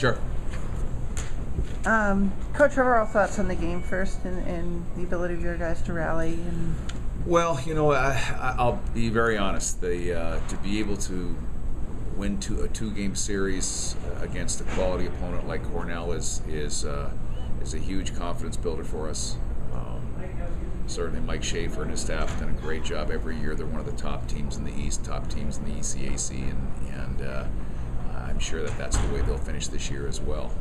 Sure. Coach, overall thoughts on the game first, and the ability of your guys to rally. And Well, I'll be very honest. To be able to win a two-game series against a quality opponent like Cornell is a huge confidence builder for us. Certainly, Mike Schaefer and his staff have done a great job every year. They're one of the top teams in the East, top teams in the ECAC, and I'm sure that that's the way they'll finish this year as well.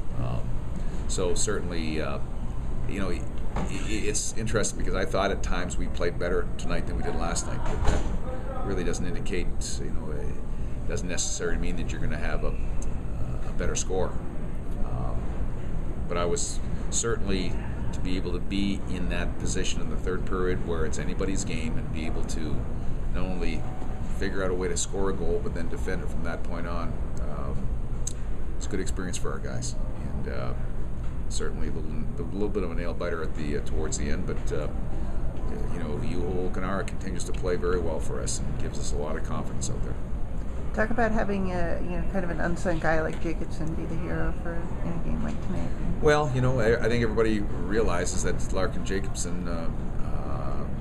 So certainly, it's interesting because I thought at times we played better tonight than we did last night, but that really doesn't indicate, it doesn't necessarily mean that you're going to have a better score. But I was certainly to be able to be in that position in the third period where it's anybody's game and be able to not only figure out a way to score a goal but then defend it from that point on. It's a good experience for our guys, and certainly a little bit of a nail biter at the towards the end, but Juho Kanara continues to play very well for us and gives us a lot of confidence out there. talk about having kind of an unsung guy like Jacobson be the hero for in a game like tonight. Well, I think everybody realizes that Larkin Jacobson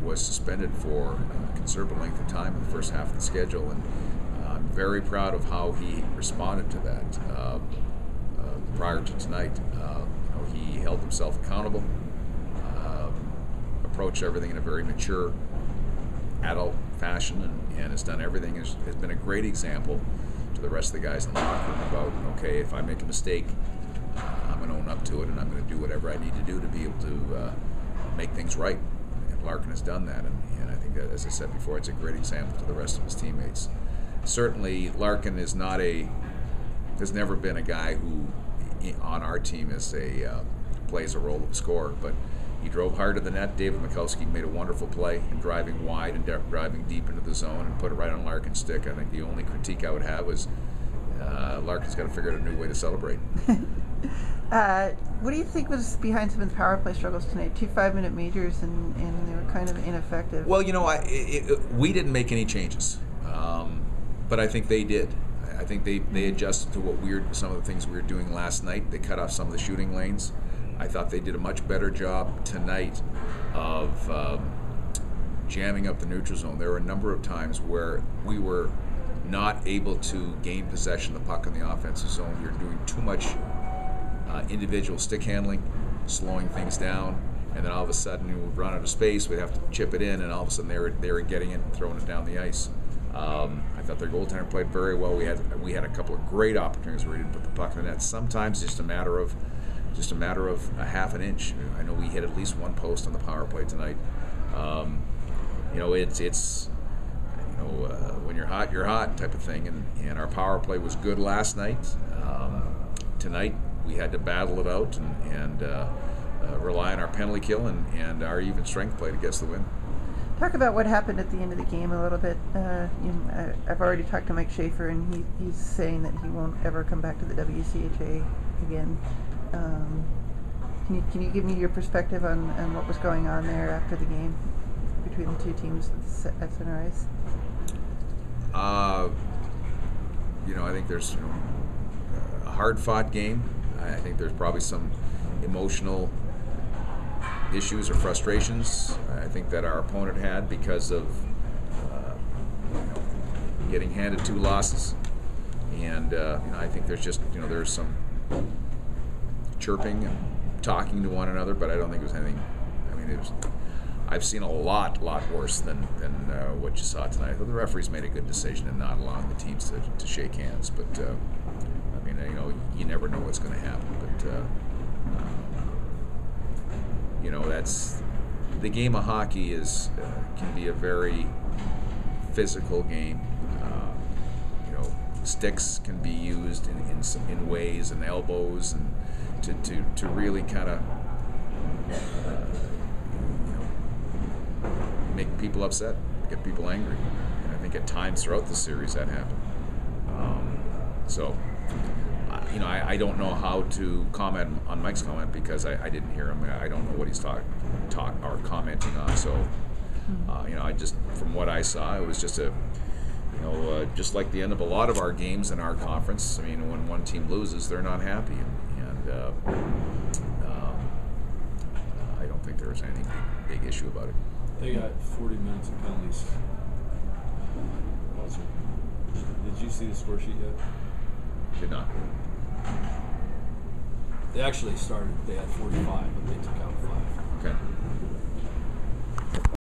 was suspended for a considerable length of time in the first half of the schedule, and I'm very proud of how he responded to that prior to tonight. He held himself accountable, approached everything in a very mature, adult fashion, and has done everything. Has been a great example to the rest of the guys in the locker room about, okay, if I make a mistake, I'm going to own up to it, and I'm going to do whatever I need to do to be able to make things right. And Larkin has done that, and I think that, as I said before, it's a great example to the rest of his teammates. Certainly, Larkin is has never been a guy who on our team plays a role of a scorer, but he drove hard to the net. David Mikowski made a wonderful play in driving wide and driving deep into the zone and put it right on Larkin's stick. I think the only critique I would have was Larkin's got to figure out a new way to celebrate. What do you think was behind some of the power play struggles tonight? 2 5-minute majors, and they were kind of ineffective. Well, we didn't make any changes, but I think they did. I think they adjusted to some of the things we were doing last night. They cut off some of the shooting lanes. I thought they did a much better job tonight of jamming up the neutral zone. There were a number of times where we were not able to gain possession of the puck in the offensive zone. You're doing too much individual stick handling, slowing things down, and then all of a sudden we would run out of space. We'd have to chip it in, and all of a sudden they were getting it and throwing it down the ice. I thought their goaltender played very well. We had a couple of great opportunities where we didn't put the puck in the net. Sometimes it's just a matter of a half an inch. I know we hit at least one post on the power play tonight. It's when you're hot type of thing, and our power play was good last night. Tonight we had to battle it out and rely on our penalty kill and our even strength play to get us the win. Talk about what happened at the end of the game a little bit. I've already talked to Mike Schaefer, and he's saying that he won't ever come back to the WCHA again. Can you give me your perspective on what was going on there after the game between the two teams at Center Ice? I think there's a hard-fought game. I think there's probably some emotional issues or frustrations I think that our opponent had because of getting handed 2 losses, and I think there's just there's some chirping and talking to one another, but I don't think it was anything. I mean, I've seen a lot worse than what you saw tonight. The referees made a good decision in not allowing the teams to shake hands, but you never know what's going to happen. But that's the game of hockey can be a very physical game. Sticks can be used in ways, and elbows, and to really kind of make people upset, get people angry. And I think at times throughout the series that happened. I don't know how to comment on Mike's comment because I didn't hear him. I don't know what he's commenting on. So, I just, from what I saw, it was just just like the end of a lot of our games in our conference. I mean, when one team loses, they're not happy, and I don't think there was any big issue about it. They got 40 minutes of penalties. Did you see the score sheet yet? Did not. They actually started. They had 45, but they took out 5. Okay.